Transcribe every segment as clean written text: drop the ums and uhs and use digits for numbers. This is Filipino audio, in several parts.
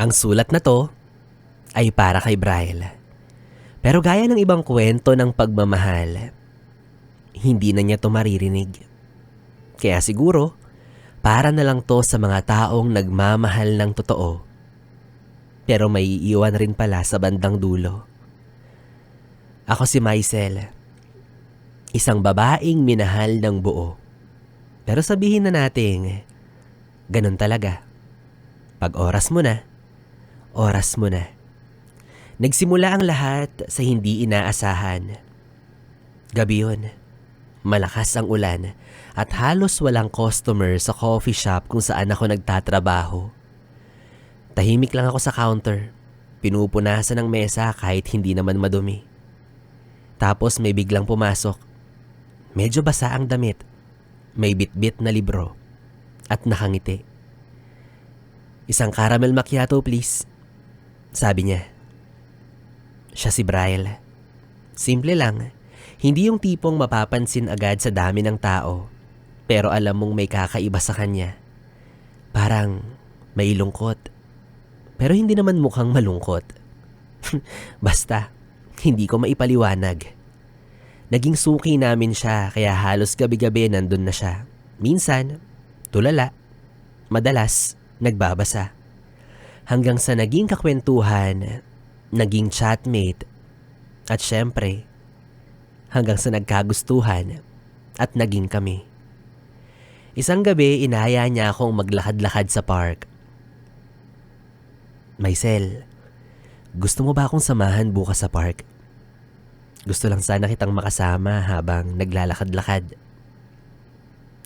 Ang sulat na to ay para kay Brian. Pero gaya ng ibang kwento ng pagmamahal, hindi na niya to maririnig. Kaya siguro, para na lang to sa mga taong nagmamahal ng totoo. Pero may iiwan rin pala sa bandang dulo. Ako si Maisel, isang babaeng minahal ng buo. Pero sabihin na natin, ganun talaga. Pag oras mo na, oras mo na. Nagsimula ang lahat sa hindi inaasahan. Gabi yun, malakas ang ulan at halos walang customer sa coffee shop kung saan ako nagtatrabaho. Tahimik lang ako sa counter, pinupunasan ng mesa kahit hindi naman madumi. Tapos may biglang pumasok. Medyo basa ang damit, may bitbit na libro at nakangiti. "Isang caramel macchiato please," sabi niya. Siya si Brian. Simple lang, hindi yung tipong mapapansin agad sa dami ng tao, pero alam mong may kakaiba sa kanya. Parang may lungkot, pero hindi naman mukhang malungkot. Basta, hindi ko maipaliwanag. Naging suki namin siya kaya halos gabi-gabi nandun na siya. Minsan, tulala. Madalas, nagbabasa. Hanggang sa naging kakwentuhan, naging chatmate, at syempre, hanggang sa nagkagustuhan at naging kami. Isang gabi, inaya niya akong maglakad-lakad sa park. "Maisel, gusto mo ba akong samahan bukas sa park? Gusto lang sana kitang makasama habang naglalakad-lakad."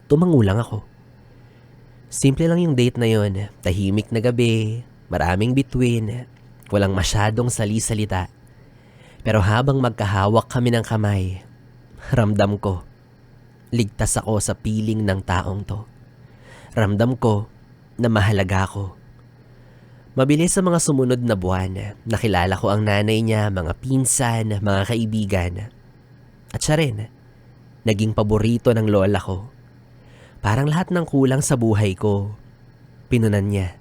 Tumango lang ako. Simple lang yung date na yon. Tahimik na gabi, maraming bituin, walang masyadong sali-salita. Pero habang magkahawak kami ng kamay, ramdam ko, ligtas ako sa piling ng taong to. Ramdam ko na mahalaga ako. Mabilis sa mga sumunod na buwan, nakilala ko ang nanay niya, mga pinsan, mga kaibigan. At siya rin, naging paborito ng lola ko. Parang lahat ng kulang sa buhay ko, pinunan niya.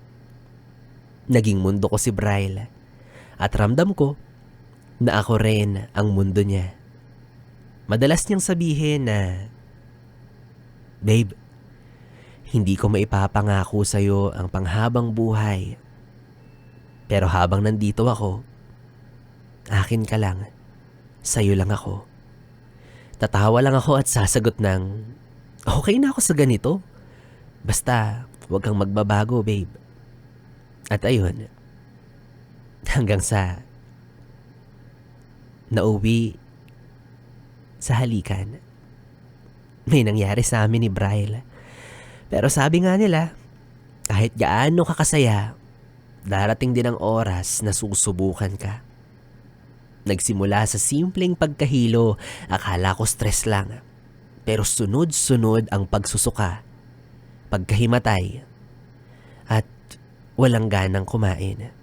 Naging mundo ko si Brian. At ramdam ko na ako rin ang mundo niya. Madalas niyang sabihin na, "Babe, hindi ko maipapangako sa'yo ang panghabang buhay. Pero habang nandito ako, akin ka lang, sa'yo lang ako." Tatawa lang ako at sasagot ng, "Okay na ako sa ganito. Basta, huwag kang magbabago, babe." At ayun, hanggang sa nauwi sa halikan. May nangyari sa amin ni Brian. Pero sabi nga nila, kahit gaano kakasaya, darating din ang oras na susubukan ka. Nagsimula sa simpleng pagkahilo, akala ko stress lang. Pero sunod-sunod ang pagsusuka, pagkahimatay, at walang ganang kumain.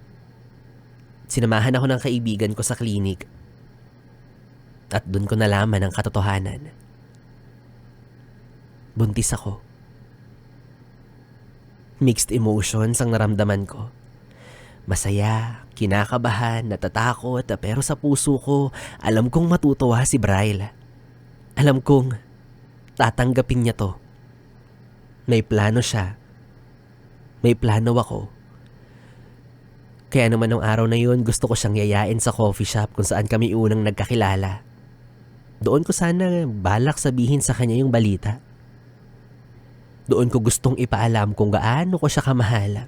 Sinamahan ako ng kaibigan ko sa klinik. At doon ko nalaman ang katotohanan. Buntis ako. Mixed emotions ang naramdaman ko. Masaya, kinakabahan, natatakot, pero sa puso ko, alam kong matutuwa si Brian. Alam kong tatanggapin niya to. May plano siya. May plano ako. Kaya naman nung araw na yun, gusto ko siyang yayain sa coffee shop kung saan kami unang nagkakilala. Doon ko sana balak sabihin sa kanya yung balita. Doon ko gustong ipaalam kung gaano ko siya kamahal.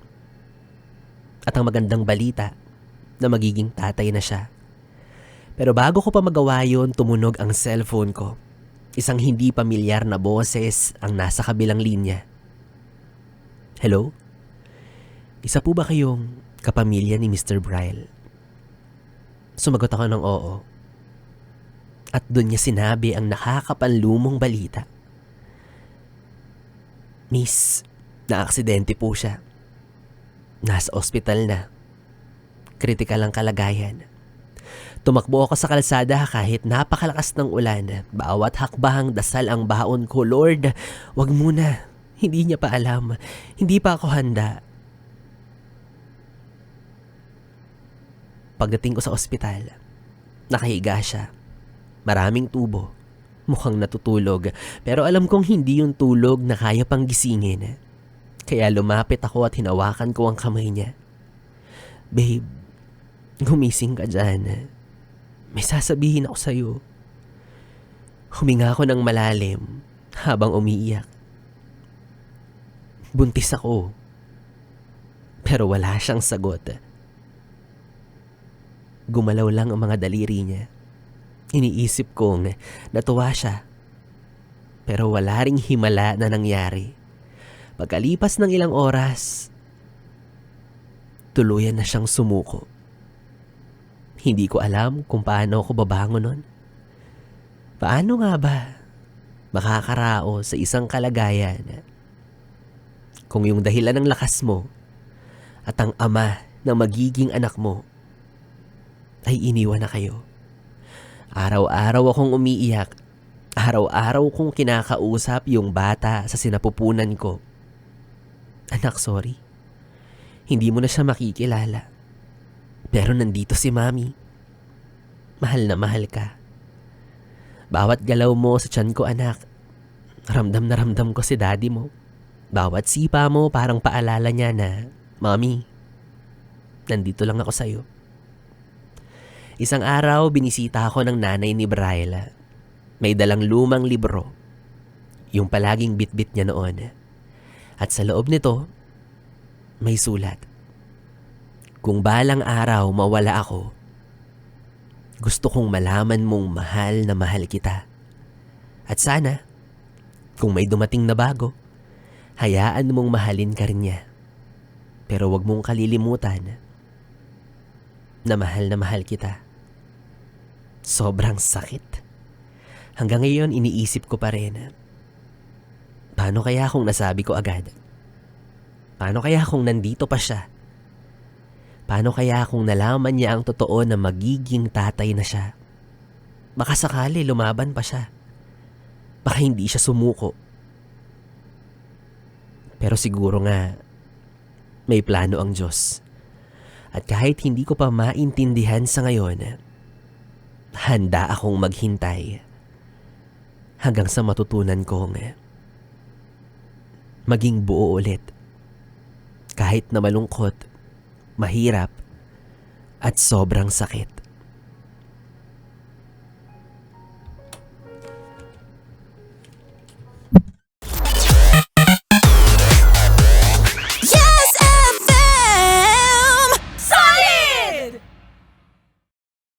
At ang magandang balita na magiging tatay na siya. Pero bago ko pa magawa yun, tumunog ang cellphone ko. Isang hindi pamilyar na boses ang nasa kabilang linya. "Hello? Isa po ba kayong kapamilya ni Mr. Brian?" Sumagot ako ng oo. At doon niya sinabi ang nakakapanlumong balita. "Miss, naaksidente po siya. Nasa ospital na. Kritikal ang kalagayan." Tumakbo ako sa kalsada kahit napakalakas ng ulan. Bawat hakbang dasal ang baon ko, "Lord, wag muna. Hindi niya pa alam. Hindi pa ako handa." Pagdating ko sa ospital, nakahiga siya. Maraming tubo. Mukhang natutulog. Pero alam kong hindi yung tulog na kaya pang gisingin. Kaya lumapit ako at hinawakan ko ang kamay niya. Babe, gumising ka dyan. May sasabihin ako sa'yo. Huminga ako ng malalim habang umiiyak. Buntis ako. Pero wala siyang sagot. Gumalaw lang ang mga daliri niya. Iniisip kong natuwa siya. Pero wala ring himala na nangyari. Pagkalipas ng ilang oras, tuluyan na siyang sumuko. Hindi ko alam kung paano ako babangon nun. Paano nga ba makakarao sa isang kalagayan kung yung dahilan ng lakas mo at ang ama ng magiging anak mo ay iniwan na kayo? Araw-araw akong umiiyak. Araw-araw kong kinakausap yung bata sa sinapupunan ko. Anak, sorry. Hindi mo na siya makikilala. Pero nandito si Mami. Mahal na mahal ka. Bawat galaw mo sa tiyan ko, anak, ramdam na ramdam ko si Daddy mo. Bawat sipa mo parang paalala niya na, Mami, nandito lang ako sa'yo. Isang araw, binisita ako ng nanay ni Braila. May dalang lumang libro. Yung palaging bitbit niya noon. At sa loob nito, may sulat. Kung balang araw mawala ako, gusto kong malaman mong mahal na mahal kita. At sana, kung may dumating na bago, hayaan mong mahalin ka rin niya. Pero wag mong kalilimutan na mahal kita. Sobrang sakit. Hanggang ngayon iniisip ko pa rin. Paano kaya kung nasabi ko agad? Paano kaya kung nandito pa siya? Paano kaya kung nalaman niya ang totoo na magiging tatay na siya? Baka sakali lumaban pa siya. Baka hindi siya sumuko. Pero siguro nga, may plano ang Diyos. At kahit hindi ko pa maintindihan sa ngayon, handa akong maghintay hanggang sa matutunan kong maging buo ulit. Kahit na malungkot, mahirap, at sobrang sakit.